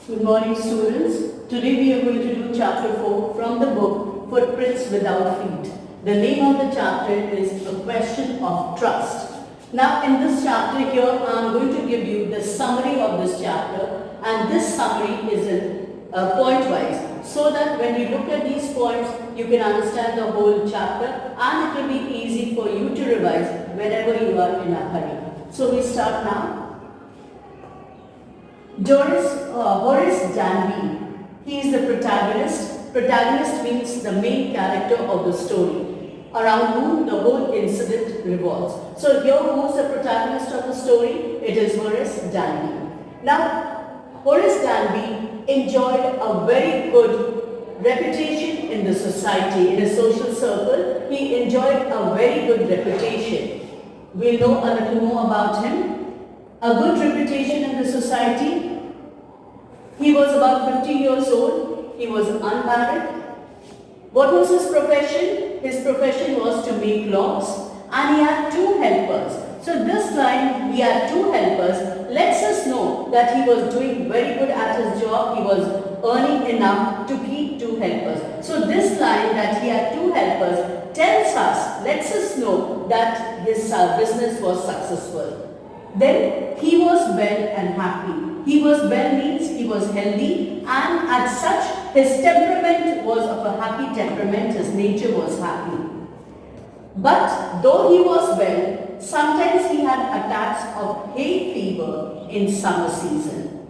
Good morning, students. Today we are going to do chapter 4 from the book Footprints Without Feet. The name of the chapter is A Question of Trust. Now in this chapter here I am going to give you the summary of this chapter, and this summary is in point wise, so that when you look at these points you can understand the whole chapter and it will be easy for you to revise whenever you are in a hurry. So we start now. Horace Danby, he is the protagonist. Protagonist means the main character of the story, around whom the whole incident revolves. So here, who is the protagonist of the story? It is Horace Danby. Now, Horace Danby enjoyed a very good reputation in the society, in a social circle. He enjoyed a very good reputation. We'll know a little more about him. A good reputation in the society. He was about 50 years old. He was unmarried. What was his profession? His profession was to make locks, and he had two helpers. So this line, he had two helpers, lets us know that he was doing very good at his job. He was earning enough to keep two helpers. So this line that he had two helpers tells us, lets us know that his business was successful. Then he was well and happy. He was well means he was healthy, and as such his temperament was of a happy temperament, his nature was happy. But though he was well, sometimes he had attacks of hay fever in summer season.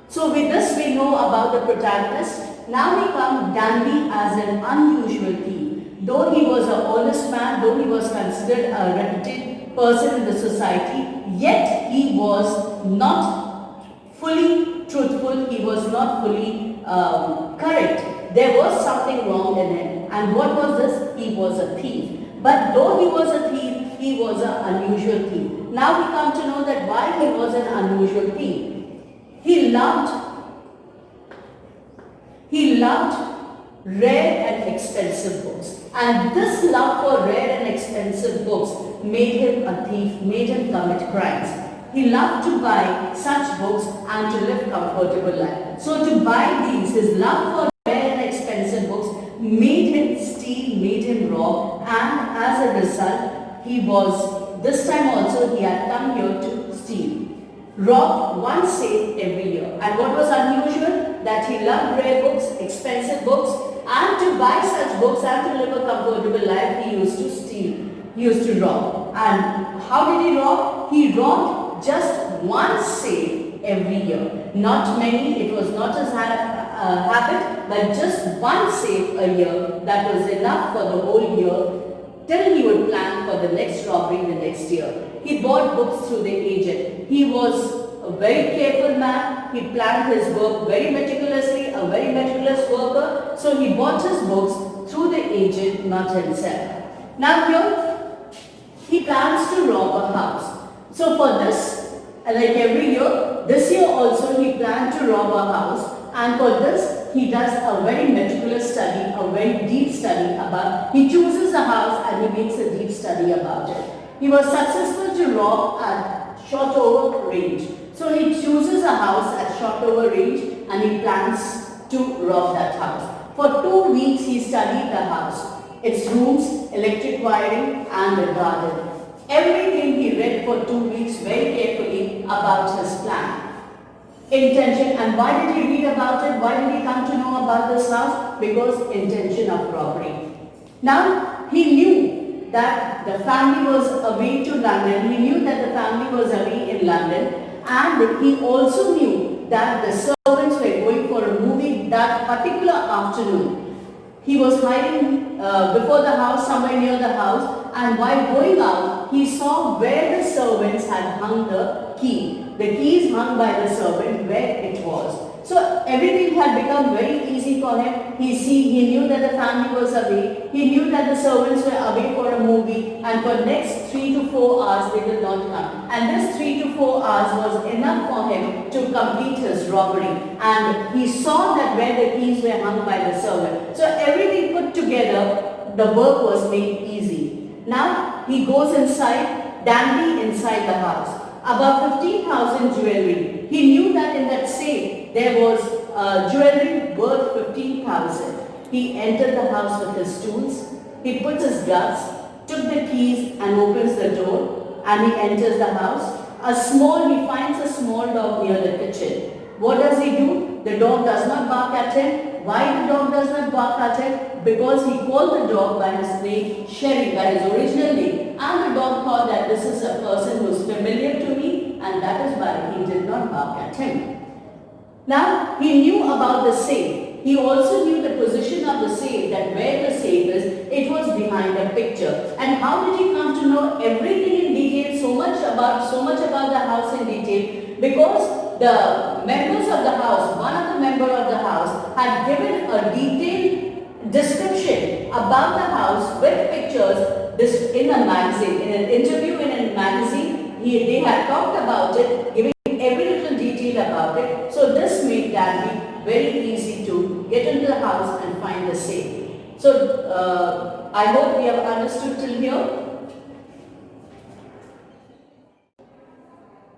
So with this we know about the protagonist. Now we come Danby as an unusual thief. Though he was an honest man, though he was considered a reputed person in the society, yet he was not fully truthful, he was not fully correct. There was something wrong in him. And what was this? He was a thief. But though he was a thief, he was an unusual thief. Now we come to know that why he was an unusual thief. He loved rare and expensive books. And this love for rare and expensive books made him a thief, made him commit crimes. He loved to buy such books and to live comfortable life. So to buy these, his love for rare and expensive books made him steal, made him rob, and as a result, this time also he had come here to steal. Robbed one safe every year. And what was unusual? That he loved rare books, expensive books, and to buy such books and to live a comfortable life, he used to steal. He used to rob. And how did he rob? He robbed just one safe every year. Not many, it was not his habit, but just one safe a year. That was enough for the whole year, till he would plan for the next robbery the next year. He bought books through the agent. He was a very careful man. He planned his work very meticulously, a very meticulous worker. So he bought his books through the agent, not himself. Now here, he plans to rob a house. So for this, like every year, this year also he planned to rob a house, and for this he does a very meticulous study, a very deep study about, he chooses a house and he makes a deep study about it. He was successful to rob at Shotover range. So he chooses a house at Shotover range and he plans to rob that house. For 2 weeks he studied the house, its rooms, electric wiring and the garden. Everything he read for 2 weeks very carefully about his plan. Intention. And why did he read about it? Why did he come to know about this house? Because intention of robbery. Now he knew that the family was away to London. He knew that the family was away in London, and he also knew that the servants were going for a movie that particular afternoon. He was hiding before the house, somewhere near the house, and while going out, he saw where the servants had hung the key. The key is hung by the servant where it was. So everything had become very easy for him. He knew that the family was away. He knew that the servants were away for a movie, and for next 3 to 4 hours they did not come. And this 3 to 4 hours was enough for him to complete his robbery. And he saw that where the keys were hung by the servant. So everything put together, the work was made easy. Now he goes inside, Danby inside the house. About 15,000 jewelry. He knew that in that safe there was jewelry worth 15,000. He entered the house with his tools. He puts his gloves, took the keys and opens the door, and he enters the house. He finds a small dog near the kitchen. What does he do? The dog does not bark at him. Why the dog does not bark at him? Because he called the dog by his name, Sherry, by his original name. And the dog thought that this is a person who is familiar to me, and that is why he did not bark at him. Now, he knew about the safe. He also knew the position of the safe, that where the safe is, it was behind a picture. And how did he come to know everything in detail, so much about the house in detail? Because the members of the house, one of the members of the house had given a detailed description about the house with pictures in a magazine, in an interview in a magazine. They had talked about it, giving every little detail about it. So this made Dandy very easy to get into the house and find the safe. So I hope we have understood till here.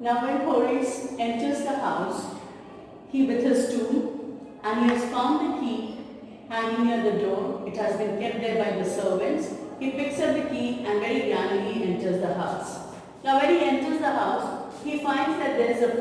Now when Horace enters the house, he with his tool, and he has found the key hanging near the door. It has been kept there by the servants. He picks up the key and very grandly enters the house. Now when he enters the house, he finds that there is a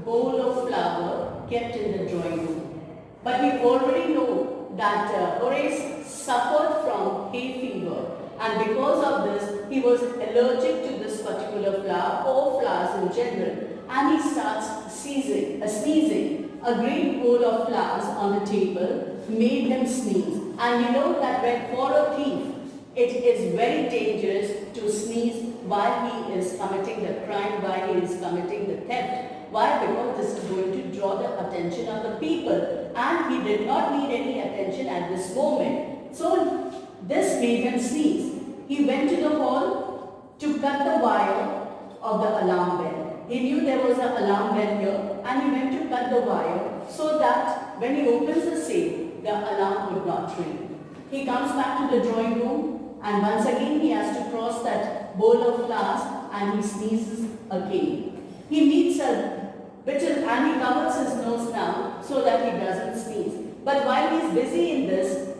bowl of flour kept in the drawing room. But we already know that Horace suffered from hay fever, and because of this he was allergic to this particular flour or flowers in general, and he starts sneezing. A great bowl of flowers on the table made him sneeze, and you know that for a thief it is very dangerous to sneeze while he is committing the crime, while he is committing the theft. Why? Because this is going to draw the attention of the people, and he did not need any attention at this moment. So this made him sneeze. He went to the hall to cut the wire of the alarm bell. He knew there was an alarm bell here, and he went to cut the wire so that when he opens the safe, the alarm would not ring. He comes back to the drawing room, and once again he has to cross that bowl of flowers, and he sneezes again. He meets a little, and he covers his nose now so that he doesn't sneeze. But while he is busy in this,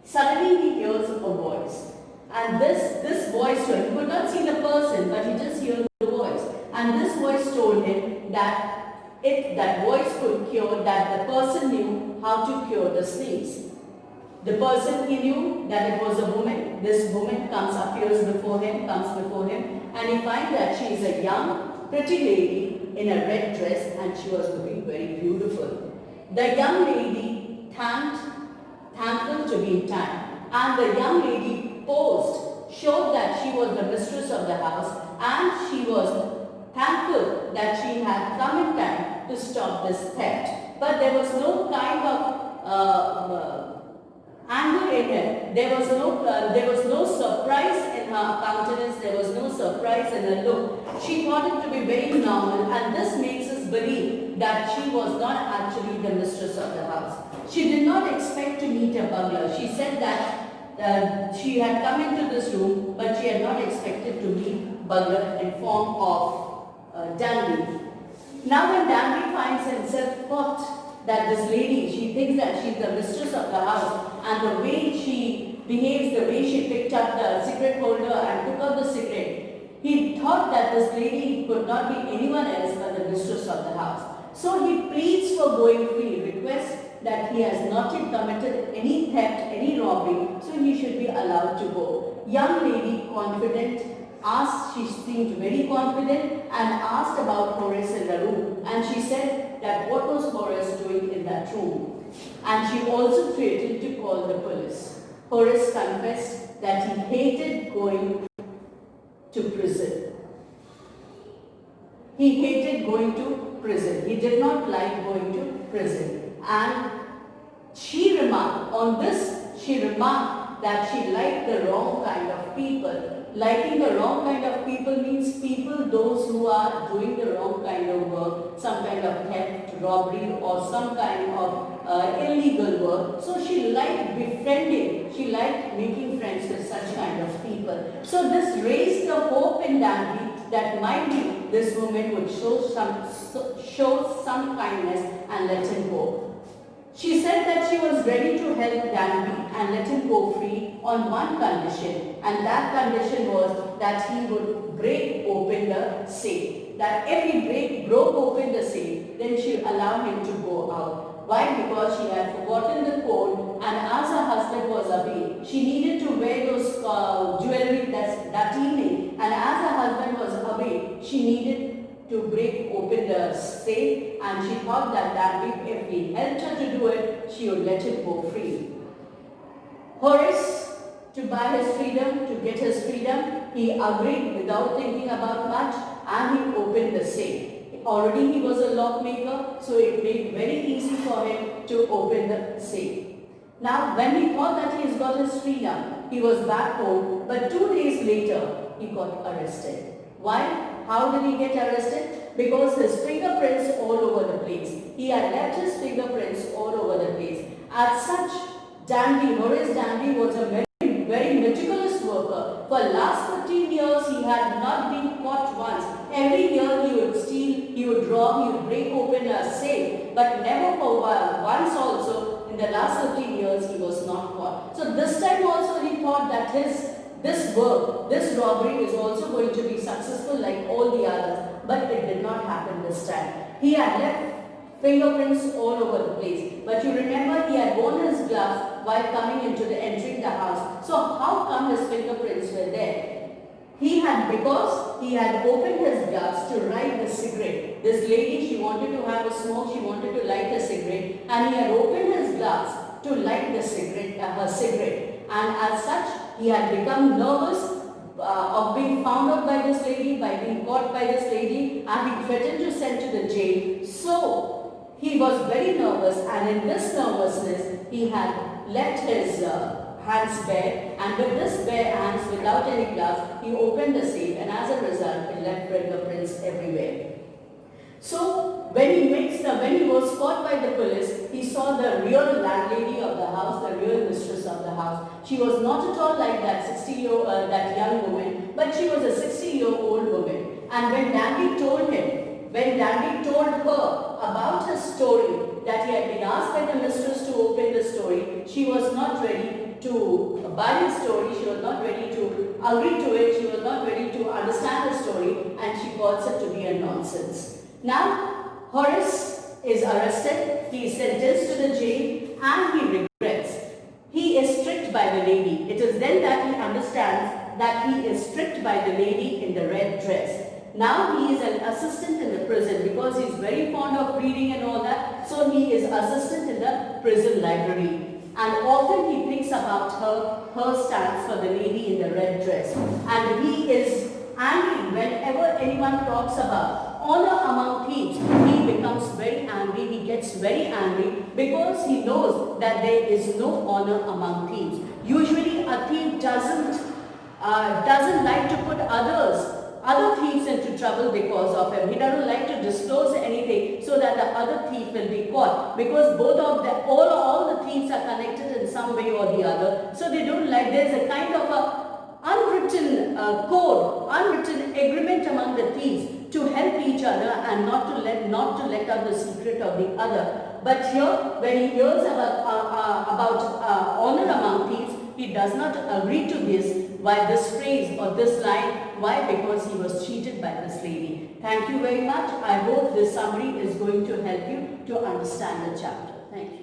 suddenly he hears a voice. And this voice, he could not see the person, but he just heard the voice. And this voice told him that that voice could cure, that the person knew how to cure the sneeze. The person, he knew that it was a woman. This woman appears before him, and he finds that she is a young, pretty lady in a red dress, and she was looking very beautiful. The young lady thankful to be in time, and the young lady posed, showed that she was the mistress of the house, and she was thankful that she had come in time to stop this theft. But there was no kind of anger in her. There was no surprise in her countenance. There was no surprise in her look. She thought it to be very normal, and this makes us believe that she was not actually the mistress of the house. She did not expect to meet a burglar. She said that she had come into this room, but she had not expected to meet burglar in form of Dandy. Now when Dandy finds himself caught, that this lady, she thinks that she is the mistress of the house, and the way she behaves, the way she picked up the cigarette holder and took out the cigarette, he thought that this lady could not be anyone else but the mistress of the house. So he pleads for going free, requests that he has not yet committed any theft, any robbery, so he should be allowed to go. Young lady, confident, asked, she seemed very confident, and asked about Horace in the room, and she said that what was Horace doing in that room, and she also threatened to call the police. Horace confessed that he hated going to prison. He hated going to prison. He did not like going to prison, and she remarked that she liked the wrong kind of people. Liking the wrong kind of people means those who are doing the wrong kind of work, some kind of theft, robbery, or some kind of illegal work. So she liked befriending, she liked making friends with such kind of people. So this raised the hope in Dandy that might be this woman would show some kindness and let him go. She said that she was ready to help Danby and let him go free on one condition, and that condition was that he would break open the safe. That if he broke open the safe, then she would allow him to go out. Why? Because she had forgotten the code, and as her husband was away, she needed to wear those jewelry that evening, and as her husband was away, she needed to break open the safe, and she thought that if he helped her to do it, she would let him go free. Horace, to buy his freedom, to get his freedom, he agreed without thinking about much, and he opened the safe. Already he was a lockmaker, so it made very easy for him to open the safe. Now, when he thought that he has got his freedom, he was back home, but 2 days later, he got arrested. Why? How did he get arrested? Because his fingerprints all over the place. He had left his fingerprints all over the place. As such, Horace Danby was a very meticulous worker. For last 15 years, he had not been caught once. Every year he would steal, he would rob, he would break open a safe, but never for once also in the last 15 years he was not caught. So this time also he thought that this robbery is also going to be successful like all the others, but it did not happen this time. He had left fingerprints all over the place, but you remember he had worn his gloves while entering the house. So how come his fingerprints were there? Because he had opened his gloves to light the cigarette. This lady, she wanted to have a smoke, she wanted to light a cigarette, and he had opened his gloves to light the cigarette, her cigarette. And as such, he had become nervous of being found out by this lady, by being caught by this lady, and he threatened to send to the jail. So he was very nervous, and in this nervousness, he had left his hands bare, and with this bare hands, without any gloves, he opened the safe, and as a result, it left fingerprints everywhere. So when he was caught by the police, he saw the real landlady of the house, the real mistress of the house. She was not at all like that that young woman, but she was a 60-year-old woman. And when Danby told her about his story, that he had been asked by the mistress to open the story, she was not ready to buy his story, she was not ready to agree to it, she was not ready to understand the story, and she calls it to be a nonsense. Now, Horace is arrested, he is sentenced to the jail, and he regrets. He is strict by the lady. It is then that he understands that he is strict by the lady in the red dress. Now he is an assistant in the prison because he is very fond of reading and all that. So he is assistant in the prison library. And often he thinks about her stance for the lady in the red dress. And he is angry whenever anyone talks about honor among thieves. He becomes very angry, he gets very angry because he knows that there is no honor among thieves. Usually a thief doesn't like to put other thieves into trouble because of him. He doesn't like to disclose anything so that the other thief will be caught, because both of them, all the thieves are connected in some way or the other. So they don't like, there's a kind of a unwritten code, unwritten agreement among the thieves to help each other and not to let out the secret of the other. But here, when he hears about honor among thieves, he does not agree to this phrase or this line. Why? Because he was cheated by this lady. Thank you very much. I hope this summary is going to help you to understand the chapter. Thank you.